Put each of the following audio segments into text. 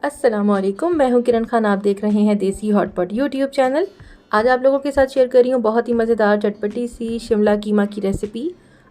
अस्सलामुअलैकुम, मैं हूं किरण खान। आप देख रहे हैं देसी हॉटपॉट यूट्यूब चैनल। आज आप लोगों के साथ शेयर कर रही हूं बहुत ही मज़ेदार चटपटी सी शिमला कीमा की रेसिपी।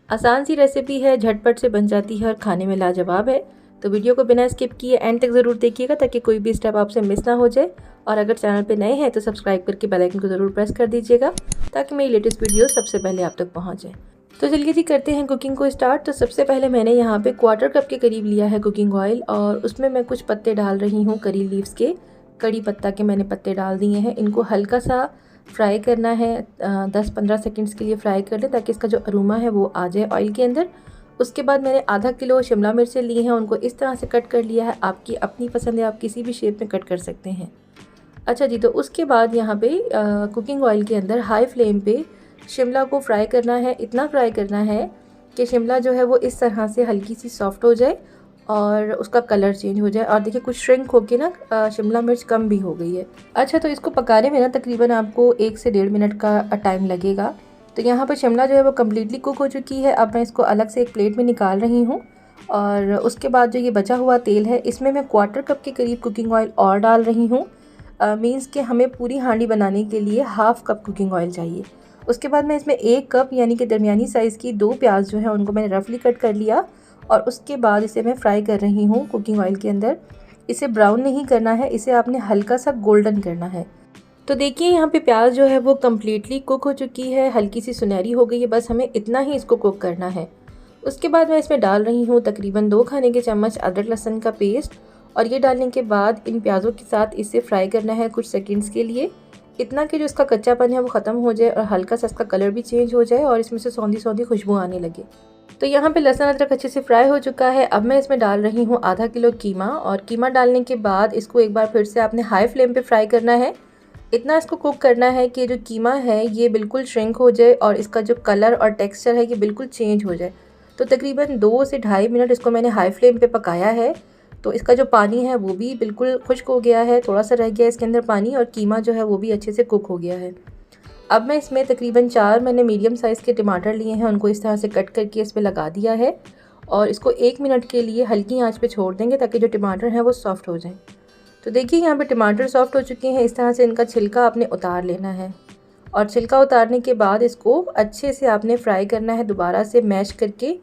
आसान सी रेसिपी है, झटपट से बन जाती है और खाने में लाजवाब है। तो वीडियो को बिना स्किप किए एंड तक ज़रूर देखिएगा ताकि कोई भी स्टेप आपसे मिस ना हो जाए। और अगर चैनल पर नए हैं तो सब्सक्राइब करके बेल आइकन को ज़रूर प्रेस कर दीजिएगा ताकि मेरी लेटेस्ट वीडियो सबसे पहले आप तक पहुँच जाए। तो चलिए जी करते हैं कुकिंग को स्टार्ट। तो सबसे पहले मैंने यहाँ पे 1/4 कप के करीब लिया है कुकिंग ऑयल और उसमें मैं कुछ पत्ते डाल रही हूँ करी लीव्स के। कड़ी पत्ता के मैंने पत्ते डाल दिए हैं। इनको हल्का सा फ्राई करना है, 10-15 सेकंड्स के लिए फ्राई कर लें ताकि इसका जो अरोमा है वो आ जाए ऑयल के अंदर। उसके बाद मैंने आधा किलो शिमला मिर्चें ली हैं, उनको इस तरह से कट कर लिया है। आपकी अपनी पसंद है, आप किसी भी शेप में कट कर सकते हैं। अच्छा जी, तो उसके बाद यहाँ पे कुकिंग ऑयल के अंदर हाई फ्लेम पे शिमला को फ्राई करना है। इतना फ्राई करना है कि शिमला जो है वो इस तरह से हल्की सी सॉफ्ट हो जाए और उसका कलर चेंज हो जाए। और देखिए कुछ श्रिंक होके ना शिमला मिर्च कम भी हो गई है। अच्छा, तो इसको पकाने में ना तकरीबन आपको 1 से 1.5 मिनट का टाइम लगेगा। तो यहाँ पर शिमला जो है वो कम्प्लीटली कुक हो चुकी है। अब मैं इसको अलग से एक प्लेट में निकाल रही हूँ। और उसके बाद जो ये बचा हुआ तेल है इसमें मैं 1/4 कप के करीब कुकिंग ऑयल और डाल रही हूँ। मीन्स कि हमें पूरी हांडी बनाने के लिए 1/2 कप कुकिंग ऑयल चाहिए। उसके बाद मैं इसमें 1 कप यानी कि दरमियानी साइज़ की 2 प्याज जो है उनको मैंने रफली कट कर लिया और उसके बाद इसे मैं फ्राई कर रही हूँ कुकिंग ऑयल के अंदर। इसे ब्राउन नहीं करना है, इसे आपने हल्का सा गोल्डन करना है। तो देखिए यहाँ पे प्याज जो है वो कम्प्लीटली कुक हो चुकी है, हल्की सी सुनहरी हो गई है। बस हमें इतना ही इसको कुक करना है। उसके बाद मैं इसमें डाल रही हूँ तकरीबन 2 खाने के चम्मच अदरक लहसुन का पेस्ट। और ये डालने के बाद इन प्याज़ों के साथ इसे फ्राई करना है कुछ सेकंड्स के लिए, इतना कि जो इसका कच्चापन है वो ख़त्म हो जाए और हल्का सा इसका कलर भी चेंज हो जाए और इसमें से सौंधी सौंधी खुशबू आने लगे। तो यहाँ पे लहसुन अदरक अच्छे से फ्राई हो चुका है। अब मैं इसमें डाल रही हूँ आधा किलो कीमा। और कीमा डालने के बाद इसको एक बार फिर से आपने हाई फ्लेम पे फ्राई करना है। इतना इसको कुक करना है कि जो कीमा है ये बिल्कुल श्रिंक हो जाए और इसका जो कलर और टेक्स्चर है ये बिल्कुल चेंज हो जाए। तो तकरीबन 2 से 2.5 मिनट इसको मैंने हाई फ्लेम पे पकाया है। तो इसका जो पानी है वो भी बिल्कुल खुश्क हो गया है, थोड़ा सा रह गया है इसके अंदर पानी, और कीमा जो है वो भी अच्छे से कुक हो गया है। अब मैं इसमें तकरीबन 4 मैंने मीडियम साइज़ के टमाटर लिए हैं, उनको इस तरह से कट करके इसमें लगा दिया है और इसको 1 मिनट के लिए हल्की आंच पे छोड़ देंगे ताकि जो टमाटर हैं वो सॉफ़्ट हो जाएं। तो देखिए यहाँ पे टमाटर सॉफ़्ट हो चुके हैं। इस तरह से इनका छिलका आपने उतार लेना है और छिलका उतारने के बाद इसको अच्छे से आपने फ्राई करना है, दोबारा से मैश करके।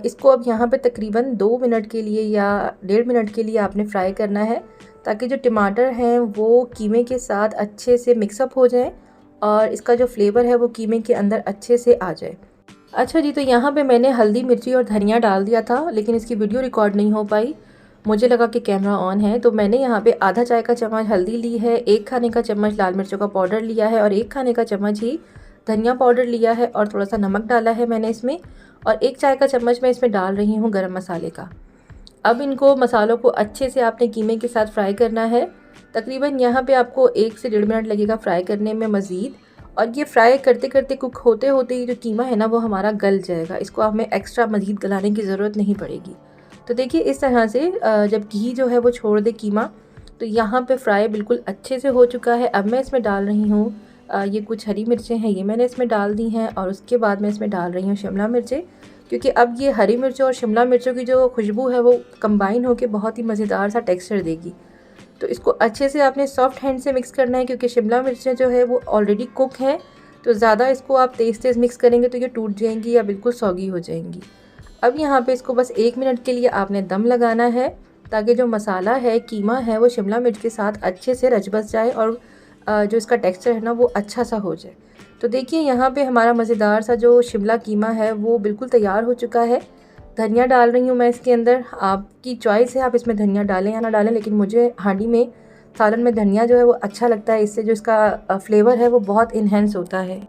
इसको अब यहाँ पे तकरीबन 2 मिनट के लिए या 1.5 मिनट के लिए आपने फ्राई करना है ताकि जो टमाटर हैं वो कीमे के साथ अच्छे से मिक्सअप हो जाएं और इसका जो फ्लेवर है वो कीमे के अंदर अच्छे से आ जाए। अच्छा जी, तो यहाँ पे मैंने हल्दी मिर्ची और धनिया डाल दिया था लेकिन इसकी वीडियो रिकॉर्ड नहीं हो पाई। मुझे लगा कि कैमरा ऑन है, तो मैंने यहाँ पे आधा चाय का चम्मच हल्दी ली है, 1 खाने का चम्मच लाल मिर्चों का पाउडर लिया है और 1 खाने का चम्मच ही धनिया पाउडर लिया है और थोड़ा सा नमक डाला है मैंने इसमें, और 1 चाय का चम्मच मैं इसमें डाल रही हूँ गरम मसाले का। अब इनको मसालों को अच्छे से आपने कीमे के साथ फ्राई करना है। तकरीबन यहाँ पे आपको 1 से 1.5 मिनट लगेगा फ्राई करने में मज़ीद। और ये फ्राई करते करते कुक होते होते ही जो कीमा है ना वो हमारा गल जाएगा। इसको हमें एक्स्ट्रा मज़ीद गलाने की ज़रूरत नहीं पड़ेगी। तो देखिए इस तरह से जब घी जो है वो छोड़ दे कीमा, तो यहाँ पे फ्राई बिल्कुल अच्छे से हो चुका है। अब मैं इसमें डाल रही हूँ ये कुछ हरी मिर्चें हैं, ये मैंने इसमें डाल दी हैं और उसके बाद मैं इसमें डाल रही हूँ शिमला मिर्चें, क्योंकि अब ये हरी मिर्चों और शिमला मिर्चों की जो खुशबू है वो कंबाइन होकर बहुत ही मज़ेदार सा टेक्सचर देगी। तो इसको अच्छे से आपने सॉफ्ट हैंड से मिक्स करना है क्योंकि शिमला मिर्चें जो है वो ऑलरेडी कुक हैं। तो ज़्यादा इसको आप तेज़ तेज़ मिक्स करेंगे तो ये टूट जाएंगी या बिल्कुल सौगी हो जाएंगी। अब यहाँ पे इसको बस 1 मिनट के लिए आपने दम लगाना है ताकि जो मसाला है, कीमा है, वो शिमला मिर्च के साथ अच्छे से रच बस जाए और जो इसका टेक्सचर है ना वो अच्छा सा हो जाए। तो देखिए यहाँ पे हमारा मज़ेदार सा जो शिमला कीमा है वो बिल्कुल तैयार हो चुका है। धनिया डाल रही हूँ मैं इसके अंदर, आपकी चॉइस है आप इसमें धनिया डालें या ना डालें, लेकिन मुझे हांडी में सालन में धनिया जो है वो अच्छा लगता है, इससे जो इसका फ्लेवर है वो बहुत इन्हेंस होता है।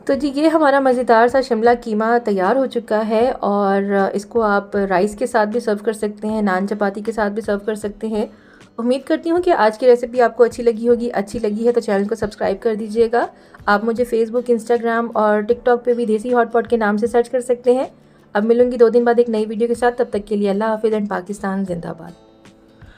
तो जी ये हमारा मज़ेदार सा शिमला कीमा तैयार हो चुका है और इसको आप राइस के साथ भी सर्व कर सकते हैं, नान चपाती के साथ भी सर्व कर सकते हैं। उम्मीद करती हूँ कि आज की रेसिपी आपको अच्छी लगी होगी। अच्छी लगी है तो चैनल को सब्सक्राइब कर दीजिएगा। आप मुझे फेसबुक, इंस्टाग्राम और टिकटॉक पे भी देसी हॉटपॉट के नाम से सर्च कर सकते हैं। अब मिलूंगी 2 दिन बाद एक नई वीडियो के साथ। तब तक के लिए अल्लाह हाफिज़ एंड पाकिस्तान जिंदाबाद।